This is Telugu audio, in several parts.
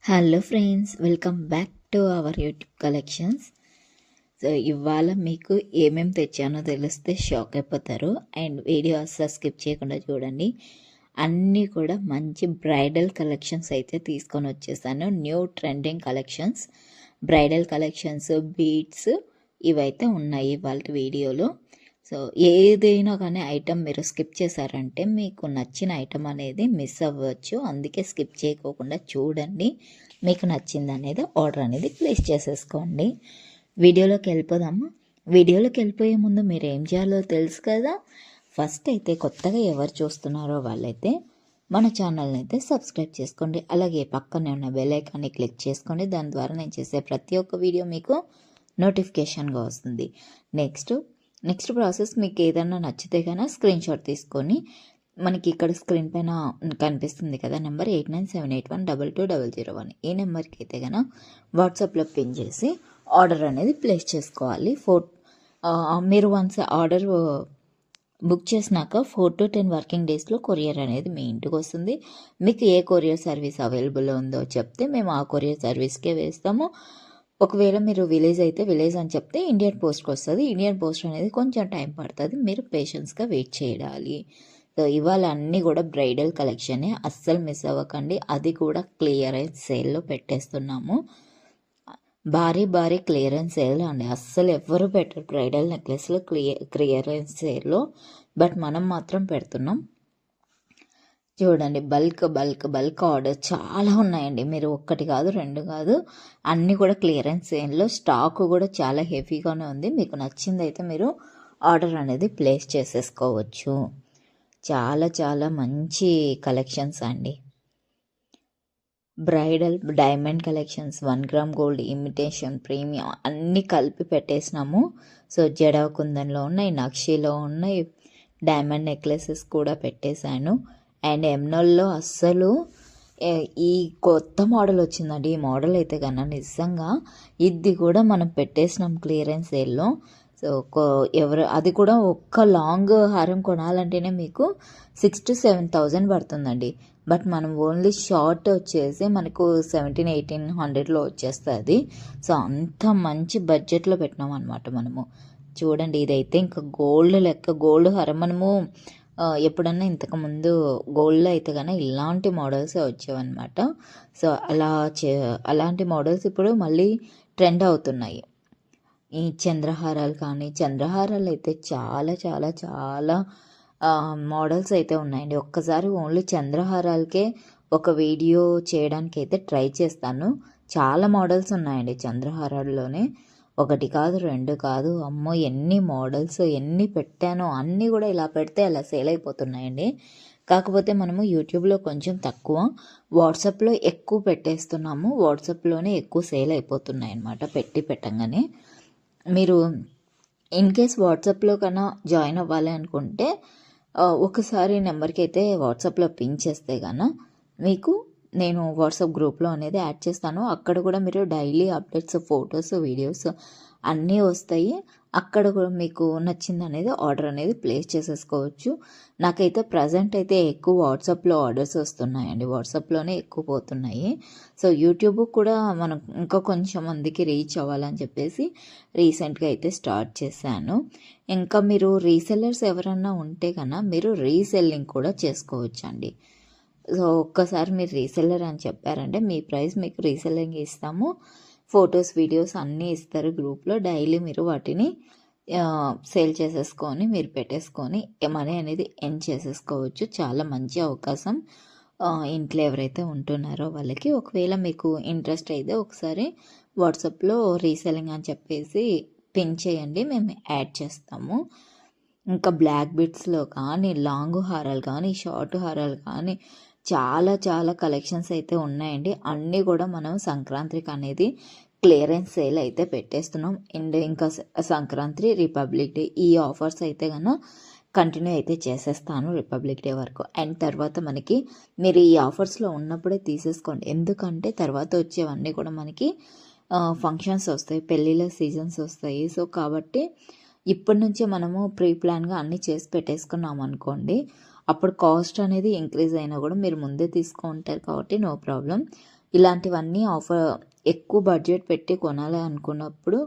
Hello friends, welcome back to our YouTube collections. So ఇవాళ మీకు ఏమేమి తెచ్చానో తెలిస్తే షాక్ అయిపోతారు. అండ్ వీడియో అస్సలు స్కిప్ చేయకుండా చూడండి. అన్నీ కూడా మంచి బ్రైడల్ కలెక్షన్స్ అయితే తీసుకొని వచ్చేసాను. New trending collections, bridal collections, beads ఇవైతే ఉన్నాయి ఇవాళ వీడియోలో. సో ఏదైనా కానీ ఐటమ్ మీరు స్కిప్ చేశారంటే మీకు నచ్చిన ఐటమ్ అనేది మిస్ అవ్వచ్చు. అందుకే స్కిప్ చేయకోకుండా చూడండి. మీకు నచ్చింది అనేది ఆర్డర్ అనేది ప్లేస్ చేసేసుకోండి. వీడియోలోకి వెళ్ళిపోదామా? వీడియోలోకి వెళ్ళిపోయే ముందు మీరు ఏం చేయాలో తెలుసు కదా. ఫస్ట్ అయితే కొత్తగా ఎవరు చూస్తున్నారో వాళ్ళైతే మన ఛానల్ని అయితే సబ్స్క్రైబ్ చేసుకోండి. అలాగే పక్కనే ఉన్న బెల్ ఐకాన్ని క్లిక్ చేసుకోండి. దాని ద్వారా నేను చేసే ప్రతి ఒక్క వీడియో మీకు నోటిఫికేషన్గా వస్తుంది. నెక్స్ట్ ప్రాసెస్, మీకు ఏదైనా నచ్చితే కనుక స్క్రీన్ షాట్ తీసుకొని మనకి ఇక్కడ స్క్రీన్ పైన కనిపిస్తుంది కదా నెంబర్ 8978122001, ఈ నెంబర్కి అయితే కనుక వాట్సాప్లో పిన్ చేసి ఆర్డర్ అనేది ప్లేస్ చేసుకోవాలి. మీరు వన్స్ ఆర్డర్ బుక్ చేసినాక 4 to 10 వర్కింగ్ డేస్లో కొరియర్ అనేది మీ ఇంటికి వస్తుంది. మీకు ఏ కొరియర్ సర్వీస్ అవైలబుల్ ఉందో చెప్తే మేము ఆ కొరియర్ సర్వీస్కే వేస్తాము. ఒకవేళ మీరు విలేజ్ అయితే విలేజ్ అని చెప్తే ఇండియన్ పోస్ట్కి వస్తుంది. ఇండియన్ పోస్ట్ అనేది కొంచెం టైం పడుతుంది, మీరు పేషెన్స్గా వెయిట్ చేయాలి. సో ఇవాళ అన్నీ కూడా బ్రైడల్ కలెక్షనే, అస్సలు మిస్ అవ్వకండి. అది కూడా క్లియరెన్స్ సేల్లో పెట్టేస్తున్నాము. భారీ క్లియరెన్స్ సేల్ అండి. అస్సలు ఎవ్వరు పెట్టరు బ్రైడల్ నెక్లెస్లో క్లియరెన్స్ సేల్లో, బట్ మనం మాత్రం పెడుతున్నాం. చూడండి, బల్క్ ఆర్డర్ చాలా ఉన్నాయండి. మీరు ఒక్కటి కాదు, రెండు కాదు, అన్నీ కూడా క్లియరెన్స్ సేల్లో. స్టాక్ కూడా చాలా హెవీగానే ఉంది. మీకు నచ్చింది అయితే మీరు ఆర్డర్ అనేది ప్లేస్ చేసేసుకోవచ్చు. చాలా మంచి కలెక్షన్స్ అండి. Bridal diamond collections, 1 gram gold, imitation, premium అన్నీ కలిపి పెట్టేసినాము. సో జడా కుందన్లో ఉన్నాయి, నక్షిలో ఉన్నాయి, డైమండ్ నెక్లెసెస్ కూడా పెట్టేశాను. అండ్ ఎమ్నోల్లో అస్సలు ఈ కొత్త మోడల్ వచ్చిందండి. ఈ మోడల్ అయితే కన్నా నిజంగా ఇది కూడా మనం పెట్టేసినాం క్లియరెన్స్ సేల్లో. సో అది కూడా ఒక్క లాంగ్ హారం కొనాలంటేనే మీకు 6 to 7,000 పడుతుందండి. బట్ మనం ఓన్లీ షార్ట్ వచ్చేసి మనకు 1700-1800లో వచ్చేస్తుంది. సో అంత మంచి బడ్జెట్లో పెట్టినాం అనమాట మనము. చూడండి, ఇదైతే ఇంకా గోల్డ్ లెక్క, గోల్డ్ హారం. మనము ఎప్పుడన్నా ఇంతకుముందు గోల్డ్లో అయితే కానీ ఇలాంటి మోడల్సే వచ్చేవన్నమాట. సో అలాంటి మోడల్స్ ఇప్పుడు మళ్ళీ ట్రెండ్ అవుతున్నాయి. ఈ చంద్రహారాలు అయితే చాలా మోడల్స్ అయితే ఉన్నాయండి. ఒక్కసారి ఓన్లీ చంద్రహారాలకే ఒక వీడియో చేయడానికి అయితే ట్రై చేస్తాను. చాలా మోడల్స్ ఉన్నాయండి చంద్రహారాల్లోనే. ఒకటి కాదు, రెండు కాదు, అమ్మో ఎన్ని మోడల్స్, ఎన్ని పెట్టానో అన్నీ కూడా ఇలా పెడితే అలా సేల్ అయిపోతున్నాయండి. కాకపోతే మనము యూట్యూబ్లో కొంచెం తక్కువ, వాట్సాప్లో ఎక్కువ పెట్టేస్తున్నాము. వాట్సాప్లోనే ఎక్కువ సేల్ అయిపోతున్నాయి అన్నమాట పెట్టంగానే. మీరు ఇన్ కేస్ వాట్సాప్లో కన్నా జాయిన్ అవ్వాలి అనుకుంటే ఒకసారి నెంబర్కి అయితే వాట్సాప్లో పింక్ చేస్తే కన్నా మీకు నేను వాట్సాప్ గ్రూప్లో అనేది యాడ్ చేస్తాను. అక్కడ కూడా మీరు డైలీ అప్డేట్స్, ఫొటోస్, వీడియోస్ అన్నీ వస్తాయి. అక్కడ కూడా మీకు నచ్చింది అనేది ఆర్డర్ అనేది ప్లేస్ చేసేసుకోవచ్చు. నాకైతే ప్రజెంట్ అయితే ఎక్కువ వాట్సాప్లో ఆర్డర్స్ వస్తున్నాయండి. వాట్సాప్లోనే ఎక్కువ పోతున్నాయి. సో యూట్యూబ్ కూడా మనం ఇంకా కొంచెం మందికి రీచ్ అవ్వాలని చెప్పేసి రీసెంట్గా అయితే స్టార్ట్ చేశాను. ఇంకా మీరు రీసెల్లర్స్ ఎవరన్నా ఉంటే కన్నా మీరు రీసెల్లింగ్ కూడా చేసుకోవచ్చండి. సో ఒక్కసారి మీరు రీసెల్లర్ అని చెప్పారంటే మీ ప్రైస్ మీకు రీసెల్లింగ్ ఇస్తాము. ఫొటోస్, వీడియోస్ అన్నీ ఇస్తారు గ్రూప్లో. డైలీ మీరు వాటిని సేల్ చేసేసుకొని మీరు పెట్టేసుకొని మనీ అనేది ఎర్న్ చేసేసుకోవచ్చు. చాలా మంచి అవకాశం ఇంట్లో ఎవరైతే ఉంటున్నారో వాళ్ళకి. ఒకవేళ మీకు ఇంట్రెస్ట్ అయితే ఒకసారి వాట్సాప్లో రీసెల్లింగ్ అని చెప్పేసి పిన్ చేయండి, మేము యాడ్ చేస్తాము. ఇంకా బ్లాక్ బిట్స్లో కానీ, లాంగ్ హారాలు కానీ, షార్ట్ హారాలు కానీ చాలా కలెక్షన్స్ అయితే ఉన్నాయండి. అన్నీ కూడా మనం సంక్రాంతికి అనేది క్లియరెన్స్ సేల్ అయితే పెట్టేస్తున్నాం. అండ్ ఇంకా సంక్రాంతి, రిపబ్లిక్ డే ఈ ఆఫర్స్ అయితే కనుక కంటిన్యూ అయితే చేసేస్తాను రిపబ్లిక్ డే వరకు. అండ్ తర్వాత మనకి మీరు ఈ ఆఫర్స్లో ఉన్నప్పుడే తీసేసుకోండి. ఎందుకంటే తర్వాత వచ్చేవన్నీ కూడా మనకి ఫంక్షన్స్ వస్తాయి, పెళ్ళిళ్ళ సీజన్స్ వస్తాయి. సో కాబట్టి ఇప్పటి నుంచే మనము ప్రీ ప్లాన్గా అన్నీ చేసి పెట్టేసుకున్నాం అనుకోండి, అప్పుడు కాస్ట్ అనేది ఇంక్రీజ్ అయినా కూడా మీరు ముందే తీసుకుంటారు కాబట్టి నో ప్రాబ్లం. ఇలాంటివన్నీ ఎక్కువ బడ్జెట్ పెట్టి కొనాలి అనుకున్నప్పుడు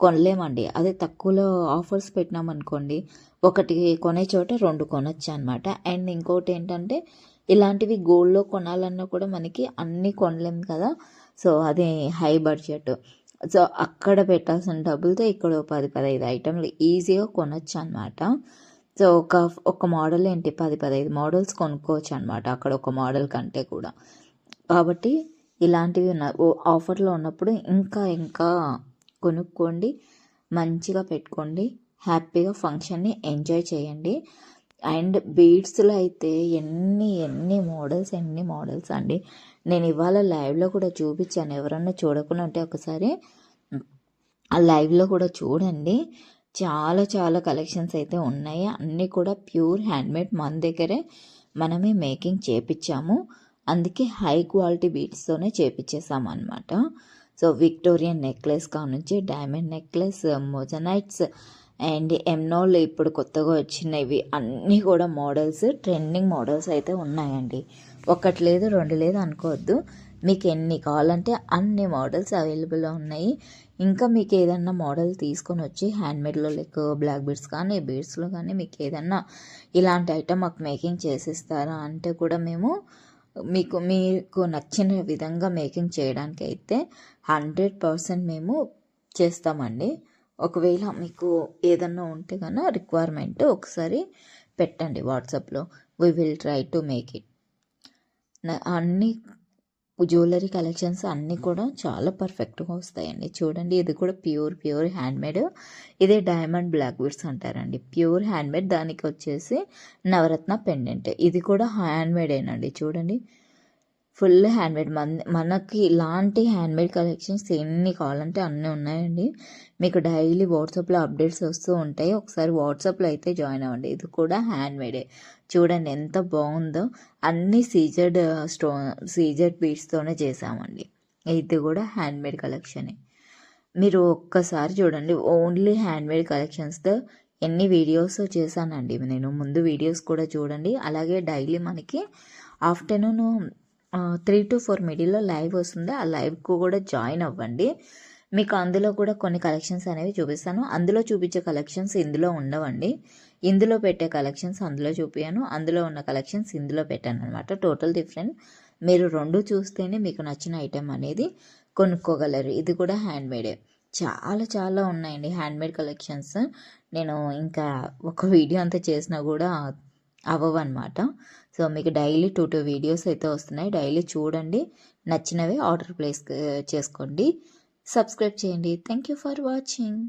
కొనలేమండి. అదే తక్కువలో ఆఫర్స్ పెట్టినామనుకోండి, ఒకటి కొనే చోట 2 కొనొచ్చు అనమాట. అండ్ ఇంకోటి ఏంటంటే ఇలాంటివి గోల్డ్‌లో కొనాలన్నా కూడా మనకి అన్నీ కొనలేం కదా! సో, అది హై బడ్జెట్. సో, అక్కడ పెట్టాల్సిన డబ్బులతో ఇక్కడ 10, 15 ఐటెంలు ఈజీగా కొనొచ్చనమాట. సో, ఒక మోడల్ ఏంటి 10, 15 మోడల్స్ కొనుక్కోవచ్చనమాట అక్కడ ఒక మోడల్ కంటే కూడా. కాబట్టి ఇలాంటివి ఆఫర్‌లో ఉన్నప్పుడు ఇంకా కొనుక్కోండి. మంచిగా పెట్టుకోండి. హ్యాపీగా ఫంక్షన్‌ని ఎంజాయ్ చేయండి. అండ్ బీడ్స్‌లో అయితే ఎన్ని మోడల్స్ అండి. నేను ఇవాళ లైవ్‌లో కూడా చూపించాను. ఎవరన్నా చూడకుండా ఉంటే ఒకసారి ఆ లైవ్‌లో కూడా చూడండి. చాలా కలెక్షన్స్ అయితే ఉన్నాయి. అన్నీ కూడా ప్యూర్ హ్యాండ్‌మేడ్ మన దగ్గరే మనమే మేకింగ్ చేపిచ్చాము. అందుకే హై క్వాలిటీ బీడ్స్తోనే చేపిచ్చేసామన్నమాట. సో, విక్టోరియన్ నెక్లెస్ కానుంచి diamond necklace, moissanites and enamel ఇప్పుడు కొత్తగా వచ్చినవి అన్నీ కూడా మోడల్స్, ట్రెండింగ్ మోడల్స్ అయితే ఉన్నాయండి. ఒకటి లేదు, 2 లేదు అనుకోవద్దు. మీకు ఎన్ని కావాలంటే అన్ని మోడల్స్ అవైలబుల్‌లో ఉన్నాయి. ఇంకా మీకు ఏదన్నా మోడల్ తీసుకొని వచ్చి హ్యాండ్మేడ్‌లో లైక్ బ్లాక్ బీడ్స్ కానీ, బీడ్స్‌లో కానీ మీకు ఏదన్నా ఇలాంటి ఐటెం మాకు మేకింగ్ చేసిస్తారా అంటే కూడా మేము మీకు నచ్చిన విధంగా మేకింగ్ చేయడానికైతే 100% మేము చేస్తామండి. ఒకవేళ మీకు ఏదన్నా ఉంటే కనుక రిక్వైర్మెంట్ ఒకసారి పెట్టండి వాట్సాప్‌లో. We will try to make it. అన్ని జ్యువెలరీ కలెక్షన్స్ అన్నీ కూడా చాలా పర్ఫెక్ట్గా వస్తాయండి. చూడండి, ఇది కూడా ప్యూర్ హ్యాండ్మేడ్. ఇదే డైమండ్ బ్లాక్ బీడ్స్ అంటారండి. Pure handmade. దానికి వచ్చేసి నవరత్న పెండెంట్. ఇది కూడా హ్యాండ్మేడేనండి. చూడండి, ఫుల్ హ్యాండ్మేడ్. మనకి ఇలాంటి హ్యాండ్మేడ్ కలెక్షన్స్ ఎన్ని కావాలంటే అన్నీ ఉన్నాయండి. మీకు డైలీ వాట్సాప్లో అప్డేట్స్ వస్తూ ఉంటాయి. ఒకసారి వాట్సాప్లో అయితే జాయిన్ అవ్వండి. ఇది కూడా హ్యాండ్మేడే. చూడండి ఎంత బాగుందో. అన్నీ సీజెడ్ బీడ్స్తోనే చేసామండి. ఇది కూడా హ్యాండ్మేడ్ కలెక్షనే. మీరు ఒక్కసారి చూడండి, ఓన్లీ హ్యాండ్మేడ్ కలెక్షన్స్తో ఎన్ని వీడియోస్ చేశానండి నేను. ముందు వీడియోస్ కూడా చూడండి. అలాగే డైలీ మనకి ఆఫ్టర్నూన్ 3 to 4 మిడిల్లో లైవ్ వస్తుంది. ఆ లైవ్కు కూడా జాయిన్ అవ్వండి. మీకు అందులో కూడా కొన్ని కలెక్షన్స్ అనేవి చూపిస్తాను. అందులో చూపించే కలెక్షన్స్ ఇందులో ఉండవండి. ఇందులో పెట్టే కలెక్షన్స్ అందులో చూపించాను. అందులో ఉన్న కలెక్షన్స్ ఇందులో పెట్టాను అనమాట. Total different. మీరు 2 చూస్తేనే మీకు నచ్చిన ఐటెం అనేది కొనుక్కోగలరు. ఇది కూడా హ్యాండ్మేడే. చాలా ఉన్నాయండి హ్యాండ్మేడ్ కలెక్షన్స్. నేను ఇంకా ఒక వీడియో అంతా చేసినా కూడా అవ్వవన్నమాట. సో, మీకు డైలీ 2 వీడియోస్ అయితే వస్తున్నాయి. డైలీ చూడండి. నచ్చినవి ఆర్డర్ ప్లేస్ చేసుకోండి. సబ్స్క్రైబ్ చేయండి. Thank you for watching.